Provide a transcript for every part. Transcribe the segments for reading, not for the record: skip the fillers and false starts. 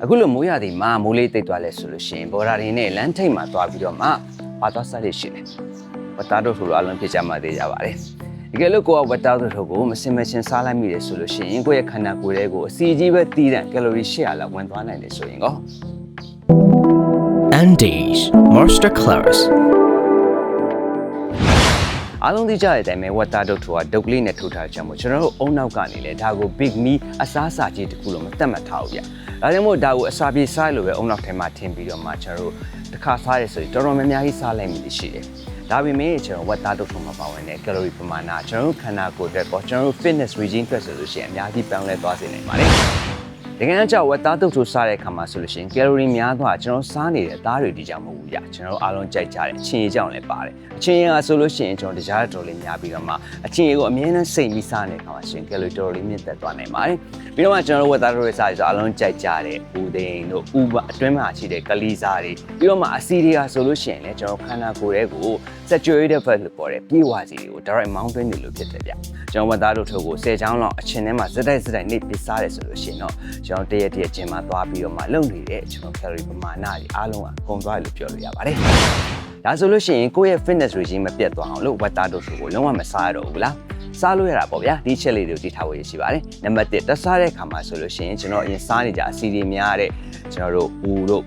အခုလိုမိုးရသည်မှာမိုးလေးတိတ်သွားလဲဆိုလို့ရှိရင်ဘော်ဒါတွေနဲ့လမ်းထိပ်မှာသွားပြီးတော့မှပါသွားစားရရှိတယ်ဝတ်သားတို့ဆိုတော့အလုံးဖြစ်ကြမှာသေးကြပါတယ်ဒီကဲလို့ကိုကဝတ်သားတို့ကိုမစင်မချင်းစားလိုက်မိတယ်ဆိုလို့ရှိရင်ကိုယ့်ရဲ့ခန္ဓာကိုယ်ရဲ့ကိုအစီအကြီးပဲတီးတဲ့ကယ်လိုရီ800လောက်ဝင်သွားနိုင်တယ်ဆိုရင်ကော Andes Masterclass အားလုံးသိကြတဲ့အတိုင်းပဲဝတ်သားတို့ကဒုတ်ကလေးနဲ့ထိုးထားကြမှာကျွန်တော်တို့အုံနောက်ကနေလဲဒါကို big me အစားအစာကြီးတစ်ခုလုံးမတတ်မှတ်ထားဘူးဗျ။ဒါကြောင့်မို့ဒါကိုအစာပြေစားလို့ပဲအုံနောက်ထဲမှာထင်ပြီးတော့မှကျွန်တော်တို့တစ်ခါစားရဆိုရင်တော်တော်များများကြီးစားလိုက်မိလို့ရှိတယ်။ဒါပေမဲ့ကျွန်တော်ဝတ်သားတို့မှာပါဝင်တဲ့ calorie ပမာဏကျွန်တော်တို့ခန္ဓာကိုယ်အတွက်ကျွန်တော်တို့ fitness regime အတွက်ဆိုလို့ရှိရင်အများကြီးပြောင်းလဲသွားစေနိုင်ပါတယ်။တကယ်တော့ဝတ်သားတုပ်ထိုးစားတဲ့အခါမှာဆိုလို့ရှိရင် calorie များသွားကျွန်တော်စားနေတဲ့အသားတွေဒီကြောင့်မဟုတ်ဘူးဗျကျွန်တော်အားလုံးကြိုက်ကြတယ်အချင်းရည်ကြောင့်လည်းပါတယ်အချင်းရည်ကဆိုလို့ရှိရင်ကျွန်တော်တရားတော်လေးများပြီးတော့မှအချင်းရည်ကိုအမြဲတမ်းစိတ်ပြီးစားနေတဲ့အခါမှာရှင် calorie တော်တော်လေးမြင့်တက်သွားနိုင်ပါတယ်ပြီးတော့မှကျွန်တော်တို့ဝတ်သားတို့ရဲ့စားရဆိုအားလုံးကြိုက်ကြတဲ့ဦးသိန်းတို့ဥပအတွင်းမှာရှိတဲ့ကလေးစားတွေပြီးတော့မှအစီတွေကဆိုလို့ရှိရင်လည်းကျွန်တော်ခန္ဓာကိုယ်ရဲ့ကို saturated fat လို့ခေါ်တဲ့ပြေဝစီတွေကို direct mountain တွေလို့ဖြစ်တယ်ဗျကျွန်တော်ဝတ်သားတို့ထုတ်ကို10ချောင်းလောက်အချင်းထဲမှာစက်တိုက်နေပစ်စားတယ်ဆိုလို့ရှိရင်တော့ကျွန်တော်တရက်ဂျင်မှာသွားပြီးတော့မှလုံနေတဲ့ကျွန်တော် calorie ပမာဏတွေအားလုံးကကုန်သွားတယ်လို့ပြောလို့ရပါတယ်။ဒါဆိုလို့ရှိရင်ကိုယ့်ရဲ့ fitness regime မပြတ်သွားအောင်လို့ဝတ်သားတို့ကိုလုံးဝမစားရတော့ဘူးလား။စားလို့ရတာပေါ့ဗျာဒီချက်လေးတွေကိုတည်ထားဖို့ရရှိပါတယ်။နံပါတ်1တက်စားတဲ့အခါမှာဆိုလို့ရှိရင်ကျွန်တော်အရင်စားနေကြအစီတွေများတဲ့ကျွန်တော်တို့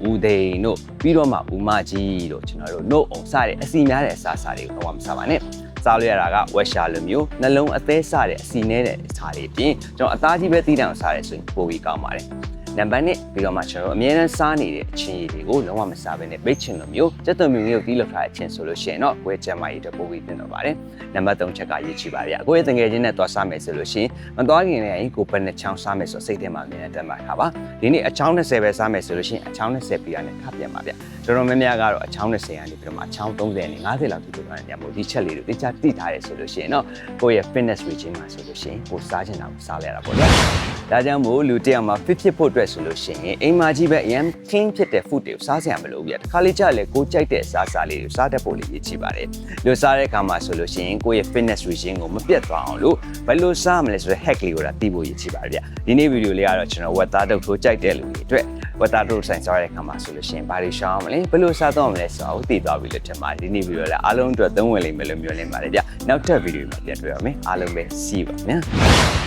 ဦးသိန်းတို့ပြီးတော့မှဦးမကြီးတို့ကျွန်တော်တို့နှုတ်အောင်စားတဲ့အစီများတဲ့အစားအစာတွေကိုတော့မစားပါနဲ့။စားလို့ရတာကဝက်ရှာလိုမျိုးနှလုံးအသေးစားတဲ့အစီနဲ့တဲ့အစားတွေပြင်ကျွန်တော်အသားကြီးပဲတီးတန့်စားရဲဆိုရင်ပိုပြီးကောင်းပါတယ်။နံပါတ်1ပြီးတော့မှကျွန်တော်အမြဲတမ်းစားနေတဲ့အချင်းရည်တွေကိုလုံးဝမစားဘဲနဲ့ပိတ်ချင်လိုမျိုးစက်သွမျိုးကိုတီးလောက်ထားတဲ့အချင်းဆိုလို့ရှိရင်တော့ကိုယ်ကျန်းမာရေးအတွက်ပိုပြီးသင့်တော်ပါတယ်နံပါတ်3ချက်ကရည်ချပါဗျာကိုယ့်ရဲ့တငယ်ချင်းနဲ့သွားစားမယ်ဆိုလို့ရှိရင်မသွားခင်လည်းကိုယ်ဘယ်နှချောင်းစားမယ်ဆိုစိတ်ထဲမှာအမြဲတမ်းတက်မှာထားပါဒီနေ့အချောင်း20ပဲစားမယ်ဆိုလို့ရှိရင်အချောင်း20ပြီးတာနဲ့ခပ်ပြန်ပါဗျာတော်တော်များများကတော့အချောင်း20ကနေပြီးတော့မှအချောင်း30နဲ့50လောက်ထိပြောနေကြမို့ဒီချက်လေးတွေတခြားတိထားရဲဆိုလို့ရှိရင်တော့ကိုယ့်ရဲ့ fitness regime မှာဆိုလို့ရှိရင်ကိုစားချင်တာကိုစားလဲရတာပေါ့ဗျာဒါကြောင့်မို့လူတစ်ယောက်မှာ fit ဖြစ်ဖို့အတွက်ဆိုလို့ရှိရင်အိမ်မှာကြီးပဲအရင် clean ဖြစ်တဲ့ food တွေကိုစားစရာမလိုဘူးဗျာတစ်ခါလေးကြာလေကိုကြိုက်တဲ့အစားအစာလေးတွေစားတတ်ဖို့လေးရည်ချပါတယ်လူစားတဲ့အခါမှာဆိုလို့ရှိရင်ကိုယ့်ရဲ့ fitness regime ကိုမပြတ်သွားအောင်လို့ဘယ်လိုစားမလဲဆိုတဲ့ hack လေးကိုဒါသိဖို့ရည်ချပါတယ်ဗျာဒီနေ့ဗီဒီယိုလေးကတော့ကျွန်တော်ဝတ်သားတုပ်ထိုးကြိုက်တဲ့လူတွေအတွက်ဝတ်သားတုပ်ဆိုင်စားတဲ့အခါမှာဆိုလို့ရှိရင်ဘာတွေရှောင်းမလဲဘယ်လိုစားတော့မလဲဆိုတော့သိသွားပြီလို့ထင်ပါတယ်ဒီနေ့ဗီဒီယိုလည်းအားလုံးအတွက်သုံးဝင်လိမ့်မယ်လို့မျှော်လင့်ပါတယ်ဗျာနောက်ထပ်ဗီဒီယိုမှာပြန်တွေ့ရမယ်အားလုံးပဲ see ပါဗျာ